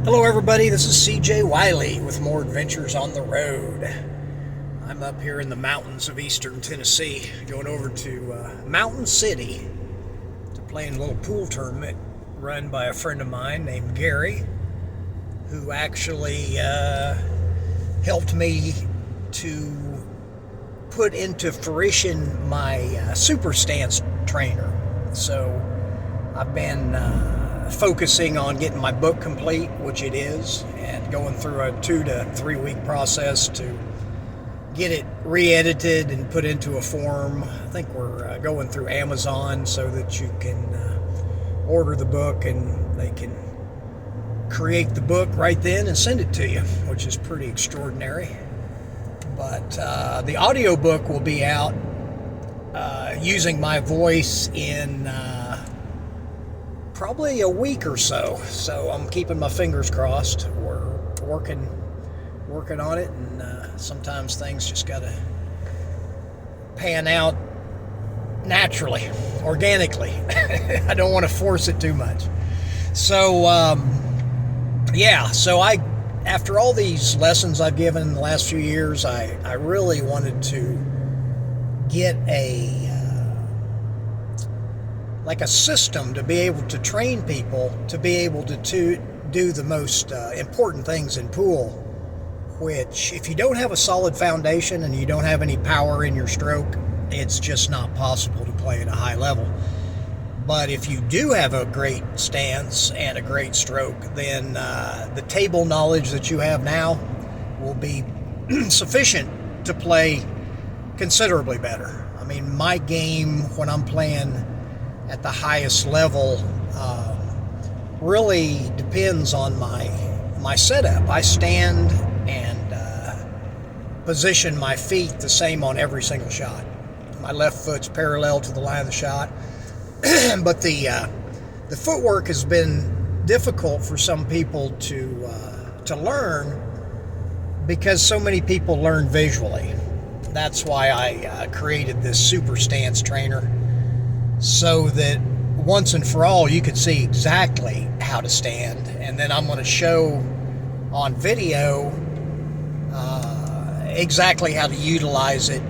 Hello, everybody. This is CJ Wiley with more adventures on the road. I'm up here in the mountains of eastern Tennessee, going over to Mountain City to play in a little pool tournament run by a friend of mine named Gary, who actually helped me to put into fruition my SuperStance trainer. So I've been focusing on getting my book complete, which it is, and going through a 2 to 3 week process to get it re-edited and put into a form. I think we're going through Amazon so that you can order the book and they can create the book right then and send it to you, which is pretty extraordinary. But the audiobook will be out using my voice in probably a week or so. So I'm keeping my fingers crossed. We're working on it, and sometimes things just gotta pan out naturally, organically. I don't want to force it too much. So so after all these lessons I've given in the last few years, I really wanted to get a system to be able to train people to be able to do the most important things in pool, which if you don't have a solid foundation and you don't have any power in your stroke, it's just not possible to play at a high level. But if you do have a great stance and a great stroke, then the table knowledge that you have now will be sufficient to play considerably better. I mean, my game when I'm playing at the highest level really depends on my setup. I stand and position my feet the same on every single shot. My left foot's parallel to the line of the shot. But the footwork has been difficult for some people to learn because so many people learn visually. That's why I created this SuperStance trainer, so that once and for all you could see exactly how to stand, and then I'm going to show on video exactly how to utilize it,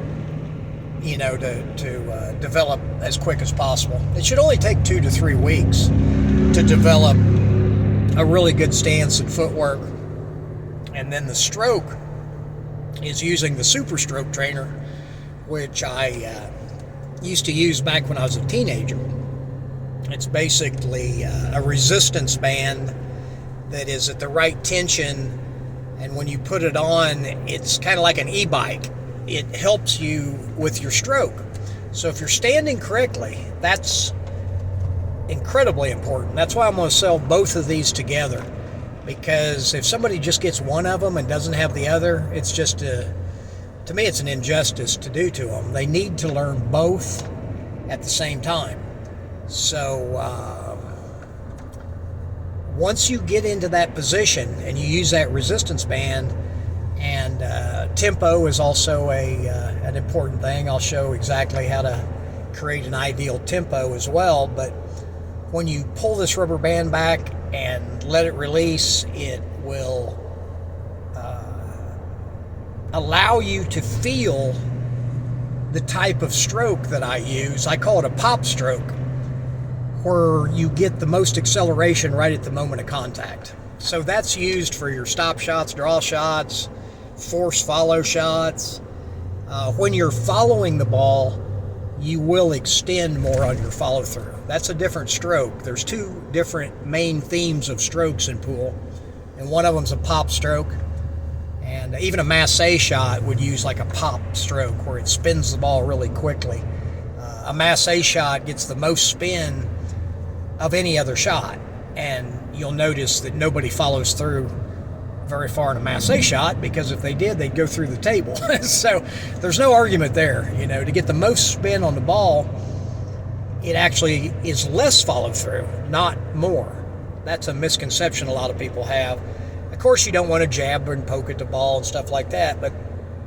to develop as quick as possible. It should only take 2 to 3 weeks to develop a really good stance and footwork. And then the stroke is using the SuperStroke trainer, which I used to use back when I was a teenager. It's basically a resistance band that is at the right tension, and when you put it on, it's kind of like an e-bike. It helps you with your stroke. So if you're standing correctly, that's incredibly important. That's why I'm going to sell both of these together, because if somebody just gets one of them and doesn't have the other, it's just to me, it's an injustice to do to them. They need to learn both at the same time. So once you get into that position and you use that resistance band, and tempo is also an important thing. I'll show exactly how to create an ideal tempo as well. But when you pull this rubber band back and let it release, it will allow you to feel the type of stroke that I use. I call it a pop stroke, where you get the most acceleration right at the moment of contact. So that's used for your stop shots, draw shots, force follow shots. When you're following the ball, you will extend more on your follow through. That's a different stroke. There's 2 different main themes of strokes in pool, and one of them's a pop stroke. And even a massé shot would use like a pop stroke, where it spins the ball really quickly. A massé shot gets the most spin of any other shot, and you'll notice that nobody follows through very far in a massé shot, because if they did, they'd go through the table. So there's no argument there. To get the most spin on the ball, it actually is less follow through, not more. That's a misconception a lot of people have. Of course, you don't want to jab and poke at the ball and stuff like that, but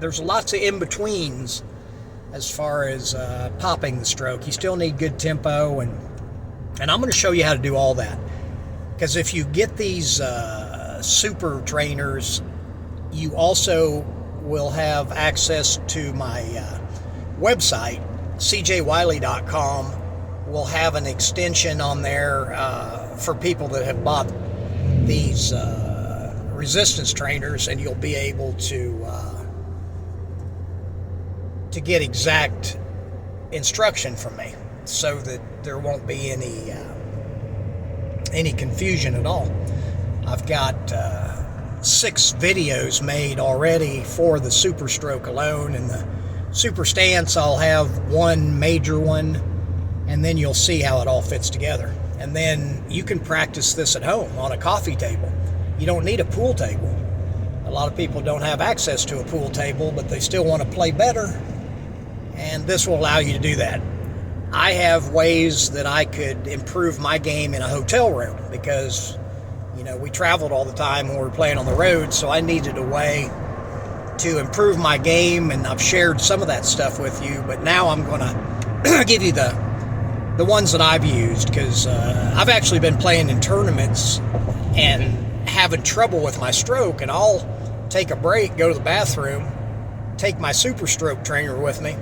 there's lots of in-betweens as far as popping the stroke. You still need good tempo, and I'm going to show you how to do all that. Because if you get these super trainers, you also will have access to my website, cjwiley.com. We'll have an extension on there for people that have bought these resistance trainers, and you'll be able to get exact instruction from me, so that there won't be any confusion at all. I've got 6 videos made already for the SuperStroke alone, and the SuperStance I'll have one major one, and then you'll see how it all fits together. And then you can practice this at home on a coffee table. You don't need a pool table. A lot of people don't have access to a pool table, but they still want to play better, and this will allow you to do that. I have ways that I could improve my game in a hotel room, because we traveled all the time when we were playing on the road, so I needed a way to improve my game, and I've shared some of that stuff with you, but now I'm going to give you the ones that I've used, because I've actually been playing in tournaments and having trouble with my stroke, and I'll take a break, go to the bathroom, take my SuperStroke trainer with me.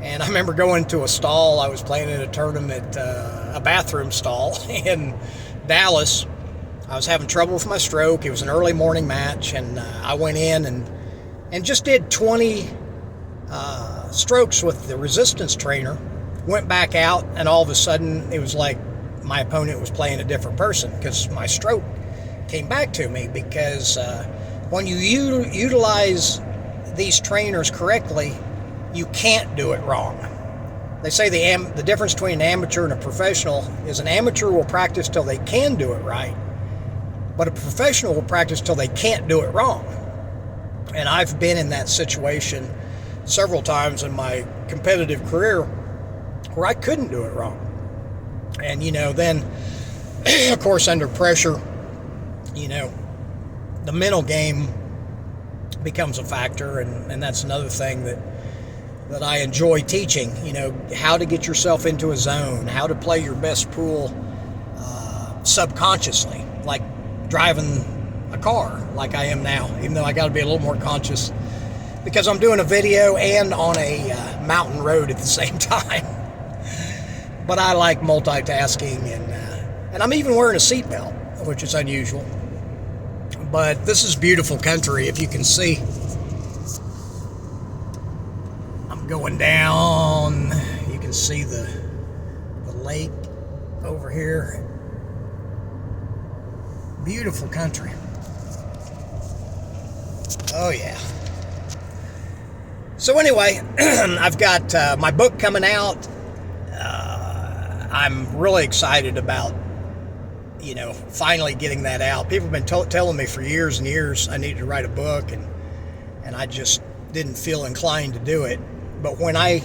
And I remember going to a stall. I was playing in a tournament, a bathroom stall in Dallas. I was having trouble with my stroke. It was an early morning match, and I went in and just did 20 strokes with the resistance trainer. Went back out, and all of a sudden it was like my opponent was playing a different person, because my stroke came back to me. Because when you utilize these trainers correctly, you can't do it wrong. They say the difference between an amateur and a professional is an amateur will practice till they can do it right, but a professional will practice till they can't do it wrong. And I've been in that situation several times in my competitive career where I couldn't do it wrong. And, then, of course, under pressure, the mental game becomes a factor, and that's another thing that I enjoy teaching, how to get yourself into a zone, how to play your best pool subconsciously, like driving a car like I am now, even though I got to be a little more conscious because I'm doing a video and on a mountain road at the same time. But I like multitasking, and I'm even wearing a seatbelt, which is unusual. But this is beautiful country, if you can see. I'm going down. You can see the lake over here. Beautiful country. Oh yeah. So anyway, I've got my book coming out. I'm really excited about, finally getting that out. People have been telling me for years and years I needed to write a book, and I just didn't feel inclined to do it. But when I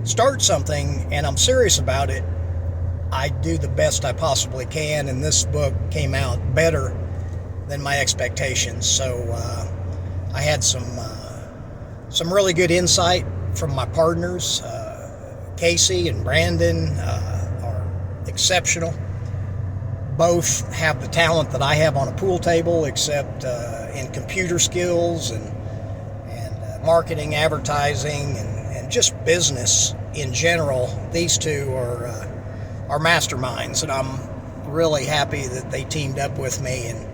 start something and I'm serious about it, I do the best I possibly can, and this book came out better than my expectations. So I had some really good insight from my partners. Casey and Brandon are exceptional. Both have the talent that I have on a pool table, except in computer skills and marketing, advertising, and just business in general. These two are masterminds, and I'm really happy that they teamed up with me and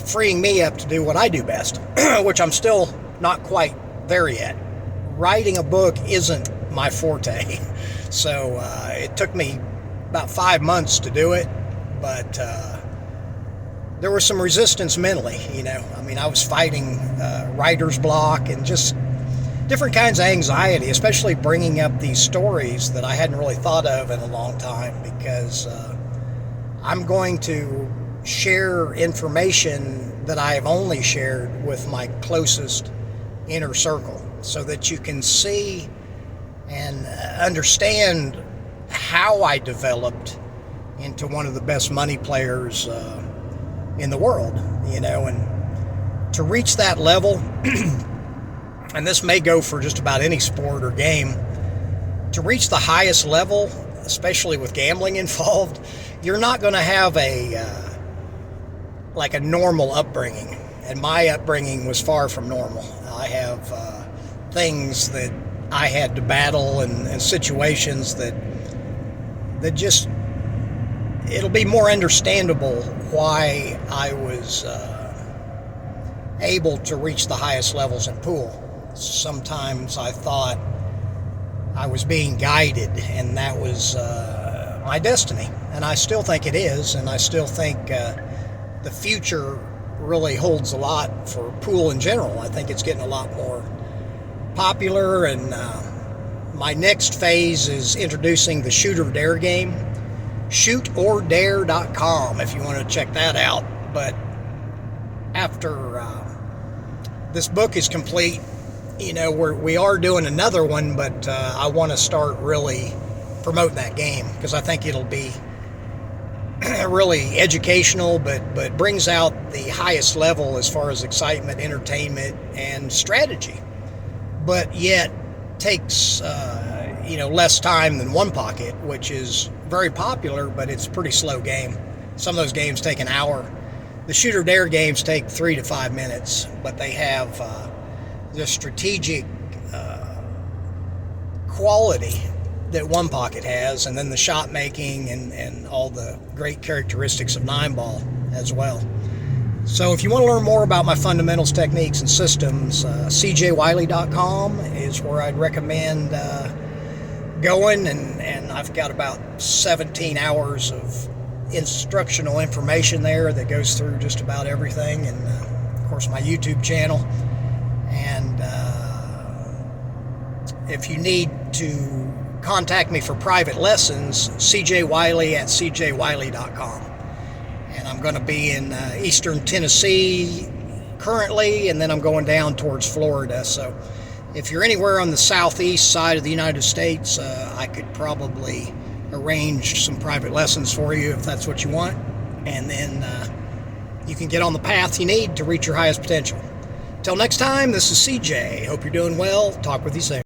freeing me up to do what I do best, which I'm still not quite there yet. Writing a book isn't my forte, so it took me about 5 months to do it, but there was some resistance mentally. I was fighting writer's block and just different kinds of anxiety, especially bringing up these stories that I hadn't really thought of in a long time, because I'm going to share information that I have only shared with my closest inner circle, so that you can see and understand how I developed into one of the best money players in the world, and to reach that level, and this may go for just about any sport or game, to reach the highest level, especially with gambling involved, you're not going to have like a normal upbringing, and my upbringing was far from normal. I have things that I had to battle, and situations that just, it'll be more understandable why I was able to reach the highest levels in pool. Sometimes I thought I was being guided, and that was my destiny, and I still think it is, and I still think the future really holds a lot for pool in general. I think it's getting a lot more popular, and my next phase is introducing the Shoot or Dare game. ShootOrDare.com if you want to check that out. But after this book is complete, you know, we are doing another one, but I want to start really promoting that game, because I think it'll be really educational, but brings out the highest level as far as excitement, entertainment, and strategy, but yet takes less time than One Pocket, which is very popular, but it's a pretty slow game. Some of those games take an hour. The Shoot or Dare games take 3 to 5 minutes, but they have the strategic quality that One Pocket has, and then the shot making and all the great characteristics of 9-ball as well. So if you want to learn more about my fundamentals, techniques, and systems, cjwiley.com is where I'd recommend going, and I've got about 17 hours of instructional information there that goes through just about everything, and of course my YouTube channel. And if you need to contact me for private lessons, cjwiley@cjwiley.com. And I'm going to be in eastern Tennessee currently, and then I'm going down towards Florida. So if you're anywhere on the southeast side of the United States, I could probably arrange some private lessons for you if that's what you want. And then you can get on the path you need to reach your highest potential. Till next time, this is CJ. Hope you're doing well. Talk with you soon.